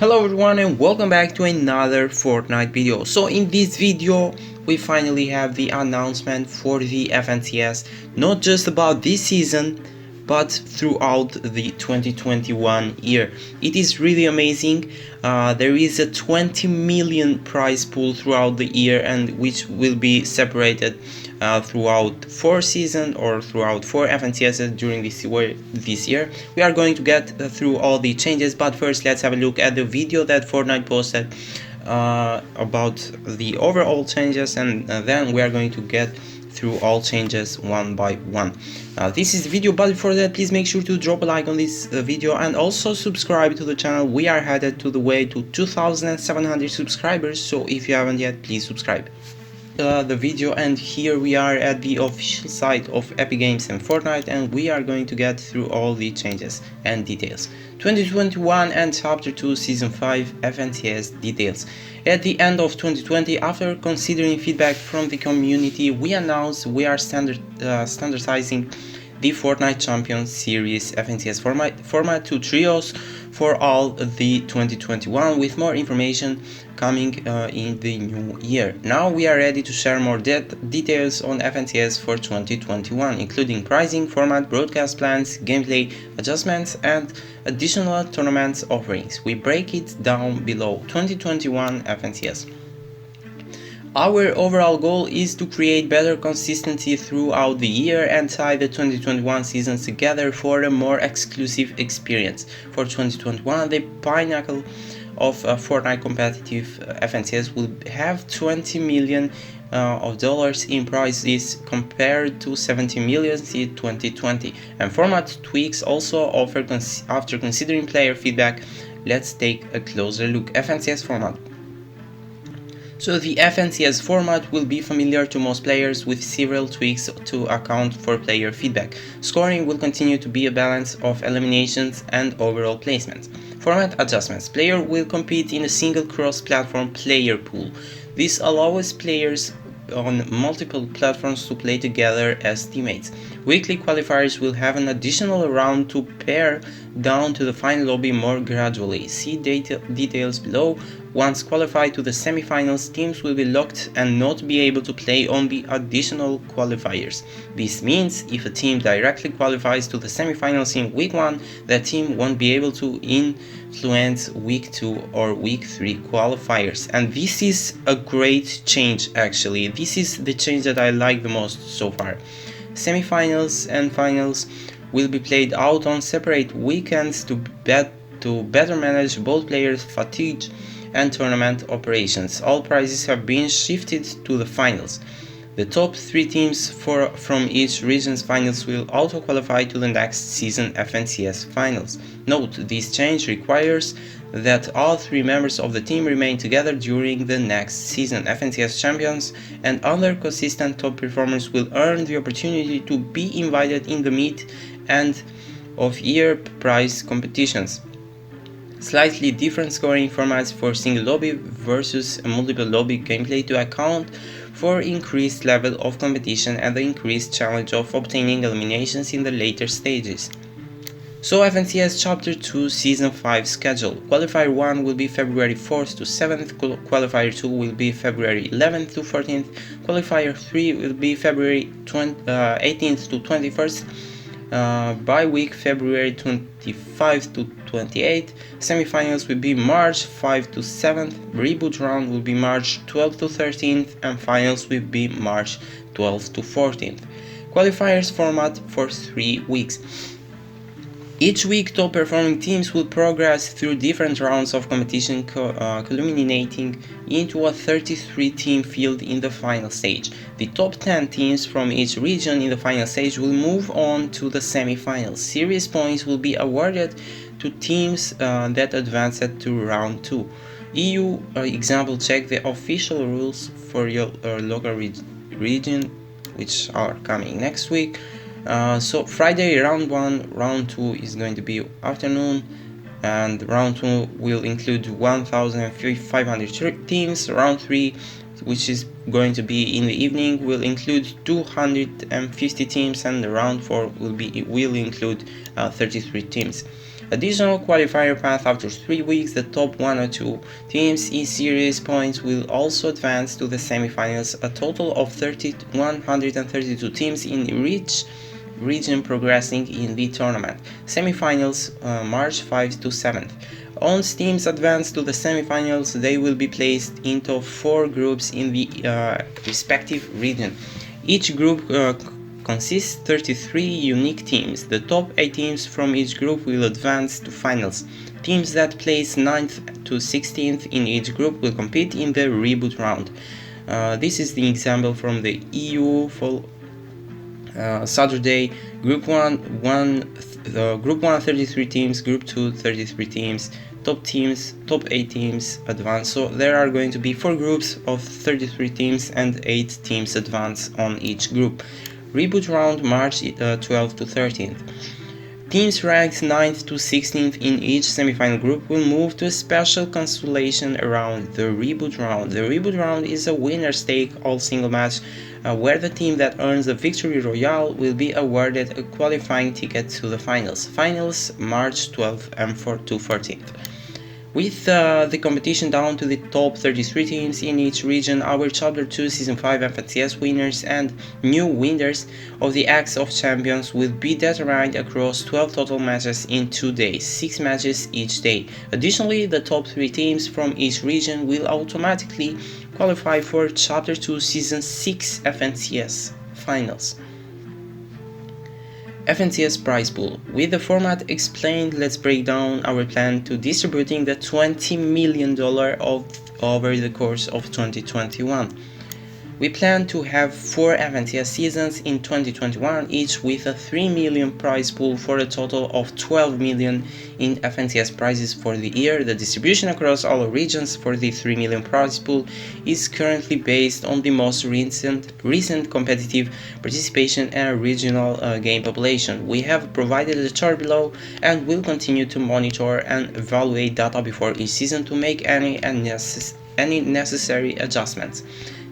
Hello everyone and welcome back to another Fortnite video. So in this video we finally have the announcement for the FNCS, not just about this season but throughout the 2021 year. It is really amazing. There is a 20 million prize pool throughout the year, and which will be separated throughout 4 seasons or throughout 4 FNCSs during this year. We are going to get through all the changes, but first let's have a look at the video that Fortnite posted about the overall changes, and then we are going to get through all changes one by one. This is the video, but before that please make sure to drop a like on this video and also subscribe to the channel. We are headed to the way to 2,700 subscribers, so if you haven't yet, please subscribe. The video, and here we are at the official site of Epic Games and Fortnite, and we are going to get through all the changes and details. 2021 and Chapter 2 Season 5 FNCS details. At the end of 2020, after considering feedback from the community, we announced we are standardizing the Fortnite Champions Series FNCS format to trios for all the 2021, with more information coming in the new year. Now we are ready to share more details on FNCS for 2021, including pricing, format, broadcast plans, gameplay adjustments, and additional tournaments offerings. We break it down below. 2021 FNCS. Our overall goal is to create better consistency throughout the year and tie the 2021 seasons together for a more exclusive experience. For 2021, the pinnacle of Fortnite competitive FNCS will have 20 million of dollars in prizes compared to 70 million in 2020, and format tweaks also offered after considering player feedback. Let's take a closer look. FNCS format. So the FNCS format will be familiar to most players, with several tweaks to account for player feedback. Scoring will continue to be a balance of eliminations and overall placements. Format adjustments. Player will compete in a single cross-platform player pool. This allows players on multiple platforms to play together as teammates. Weekly qualifiers will have an additional round to pare down to the final lobby more gradually. See details below. Once qualified to the semifinals, teams will be locked and not be able to play on the additional qualifiers. This means if a team directly qualifies to the semifinals in week 1, that team won't be able to influence week 2 or week 3 qualifiers. And this is a great change actually. This is the change that I like the most so far. Semifinals and finals will be played out on separate weekends to better manage both players' fatigue and tournament operations. All prizes have been shifted to the finals. The top 3 teams from each region's finals will auto-qualify to the next season FNCS finals. Note, this change requires that all 3 members of the team remain together during the next season. FNCS champions and other consistent top performers will earn the opportunity to be invited in the mid-end of year prize competitions. Slightly different scoring formats for single lobby versus a multiple lobby gameplay to account for increased level of competition and the increased challenge of obtaining eliminations in the later stages. So FNCS Chapter 2 Season 5 schedule. Qualifier 1 will be February 4th to 7th, Qualifier 2 will be February 11th to 14th, Qualifier 3 will be February 18th to 21st, by week February 25 to 28th, semifinals will be March 5 to 7th, reboot round will be March 12 to 13th, and finals will be March 12 to 14th. Qualifiers format for 3 weeks. Each week, top performing teams will progress through different rounds of competition, culminating into a 33-team field in the final stage. The top 10 teams from each region in the final stage will move on to the semi-finals. Series points will be awarded to teams that advanced to round 2. EU example, check the official rules for your local region, which are coming next week. So Friday round 1, round 2 is going to be afternoon, and round 2 will include 1,500 teams. Round 3, which is going to be in the evening, will include 250 teams, and the round 4 will include 33 teams. Additional qualifier path after 3 weeks. The top 1 or 2 teams in series points will also advance to the semifinals. A total of 132 teams in each region progressing in the tournament. Semifinals March 5 to 7th. Once teams advance to the semifinals, they will be placed into 4 groups in the respective region. Each group consists 33 unique teams. The top 8 teams from each group will advance to finals. Teams that place 9th to 16th in each group will compete in the reboot round. This is the example from the EU for Saturday. Group 1 33 teams, Group 2 33 teams, top 8 teams advance. So there are going to be 4 groups of 33 teams and 8 teams advance on each group. Reboot round March 12th to 13th. Teams ranked 9th to 16th in each semifinal group will move to a special consolation around, the reboot round. The reboot round is a winner-take-all single match where the team that earns the victory royale will be awarded a qualifying ticket to the finals. Finals March 12th and 14th. With the competition down to the top 33 teams in each region, our Chapter 2 Season 5 FNCS winners and new winners of the Axe of Champions will be determined across 12 total matches in 2 days, 6 matches each day. Additionally, the top 3 teams from each region will automatically qualify for Chapter 2 Season 6 FNCS Finals. FNCS prize pool. With the format explained, let's break down our plan to distributing the $20 million over the course of 2021. We plan to have 4 FNCS seasons in 2021, each with a $3 million prize pool for a total of $12 million in FNCS prizes for the year. The distribution across all regions for the $3 million prize pool is currently based on the most recent competitive participation and regional game population. We have provided a chart below and will continue to monitor and evaluate data before each season to make any necessary adjustments.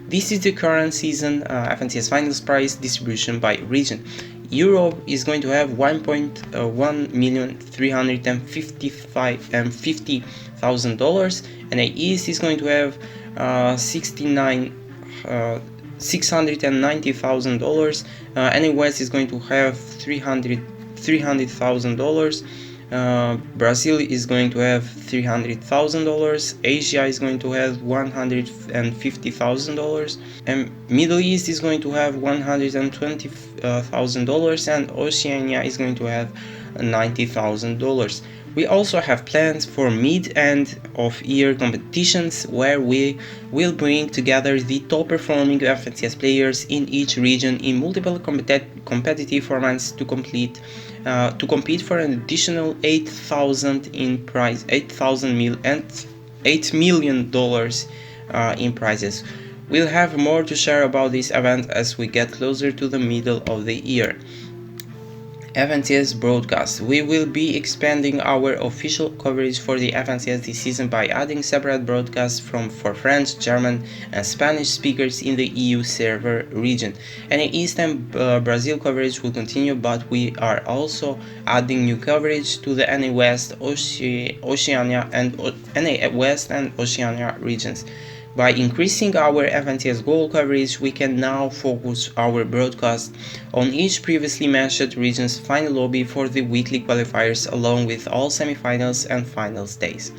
This is the current season FNCS Finals prize distribution by region. Europe is going to have $1,350,000, and the East is going to have $690,000, and the West is going to have $300,000. Brazil is going to have $300,000, Asia is going to have $150,000, and Middle East is going to have $120,000, and Oceania is going to have $90,000. We also have plans for mid-end of year competitions where we will bring together the top performing FNCS players in each region in multiple competitive formats to compete for an additional $8 million in prizes. We'll have more to share about this event as we get closer to the middle of the year. FNCS broadcast. We will be expanding our official coverage for the FNCS this season by adding separate broadcasts for French, German, and Spanish speakers in the EU server region. NA East and Brazil coverage will continue, but we are also adding new coverage to the NA West, Oceania, and NA West and Oceania regions. By increasing our FNCS goal coverage, we can now focus our broadcast on each previously mentioned region's final lobby for the weekly qualifiers, along with all semifinals and finals days.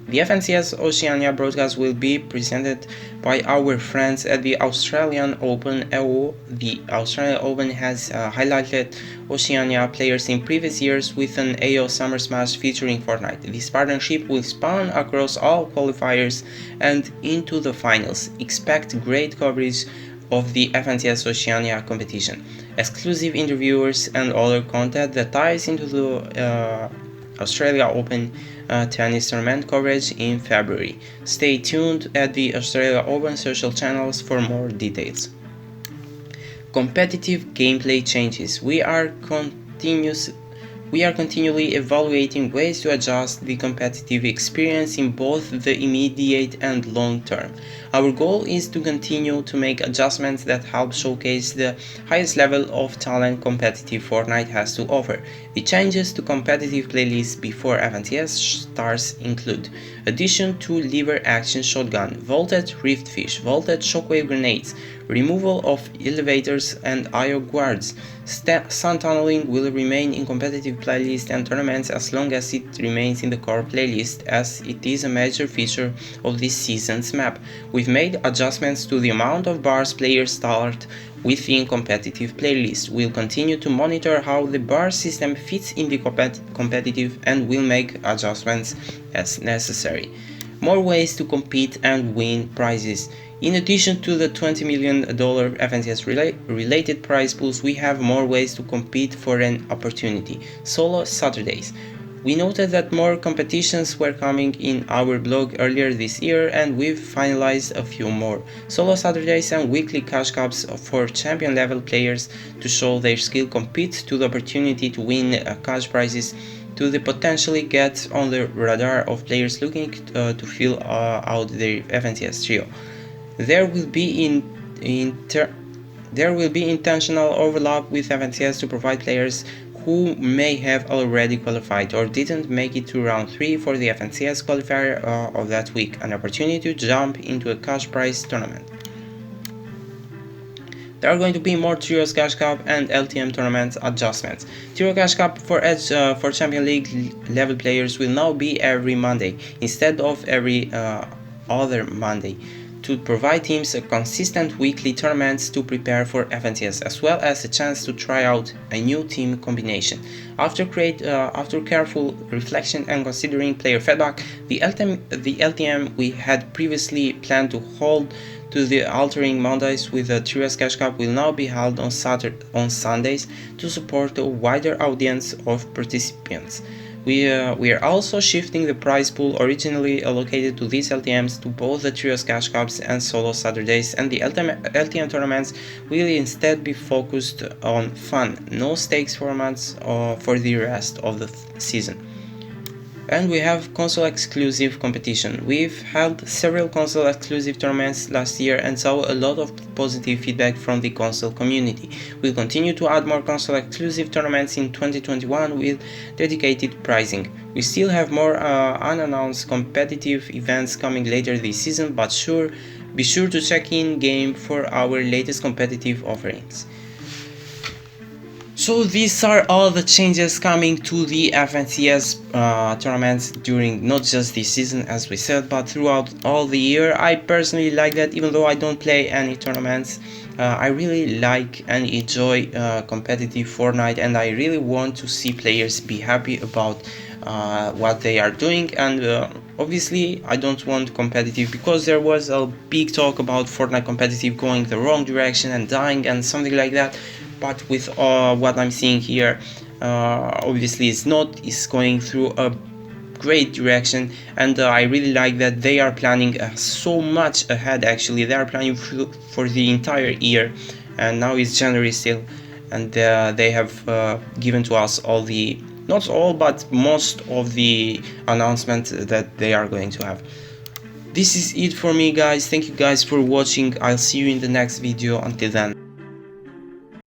The FNCS Oceania broadcast will be presented by our friends at the Australian Open AO. The Australian Open has highlighted Oceania players in previous years with an AO Summer Smash featuring Fortnite. This partnership will span across all qualifiers and into the finals. Expect great coverage of the FNCS Oceania competition, exclusive interviewers and other content that ties into the Australia Open tennis tournament coverage in February. Stay tuned at the Australia Open social channels for more details. Competitive gameplay changes. We are We are continually evaluating ways to adjust the competitive experience in both the immediate and long term. Our goal is to continue to make adjustments that help showcase the highest level of talent competitive Fortnite has to offer. The changes to competitive playlists before FNTS starts include addition to lever action shotgun, vaulted riftfish, vaulted shockwave grenades, removal of elevators and IO guards. Sun tunneling will remain in competitive playlists and tournaments as long as it remains in the core playlist, as it is a major feature of this season's map. We've made adjustments to the amount of bars players start within competitive playlists. We'll continue to monitor how the bar system fits in the competitive and will make adjustments as necessary. More ways to compete and win prizes. In addition to the $20 million FNCS related prize pools, we have more ways to compete for an opportunity. Solo Saturdays. We noted that more competitions were coming in our blog earlier this year, and we've finalized a few more. Solo Saturdays and weekly cash cups for champion level players to show their skill, compete to the opportunity to win cash prizes, to the potentially get on the radar of players looking to fill out their FNCS trio. There will be intentional overlap with FNCS to provide players who may have already qualified or didn't make it to round 3 for the FNCS qualifier of that week, an opportunity to jump into a cash prize tournament. There are going to be more Trios Cash Cup and LTM tournament adjustments. Trio Cash Cup for Edge for Champion League level players will now be every Monday instead of every other Monday, to provide teams a consistent weekly tournaments to prepare for FNTS, as well as a chance to try out a new team combination. After careful reflection and considering player feedback, the LTM we had previously planned to hold to the altering Mondays with the Trios Cash Cup will now be held on Sundays to support a wider audience of participants. We are also shifting the prize pool originally allocated to these LTMs to both the Trios Cash Cups and Solo Saturdays, and the LTM tournaments will instead be focused on fun, no stakes formats for the rest of the season. And we have console exclusive competition. We've held several console exclusive tournaments last year and saw a lot of positive feedback from the console community. We'll continue to add more console exclusive tournaments in 2021 with dedicated pricing. We still have more unannounced competitive events coming later this season, but be sure to check in game for our latest competitive offerings. So these are all the changes coming to the FNCS tournaments during not just this season, as we said, but throughout all the year. I personally like that, even though I don't play any tournaments. I really like and enjoy competitive Fortnite, and I really want to see players be happy about what they are doing. And obviously I don't want competitive, because there was a big talk about Fortnite competitive going the wrong direction and dying and something like that. But with what I'm seeing here, obviously it's going through a great direction, and I really like that they are planning so much ahead. Actually, they are planning for the entire year, and now it's January still, and they have given to us all the, not all, but most of the announcements that they are going to have. This is it for me, guys. Thank you guys for watching. I'll see you in the next video. Until then.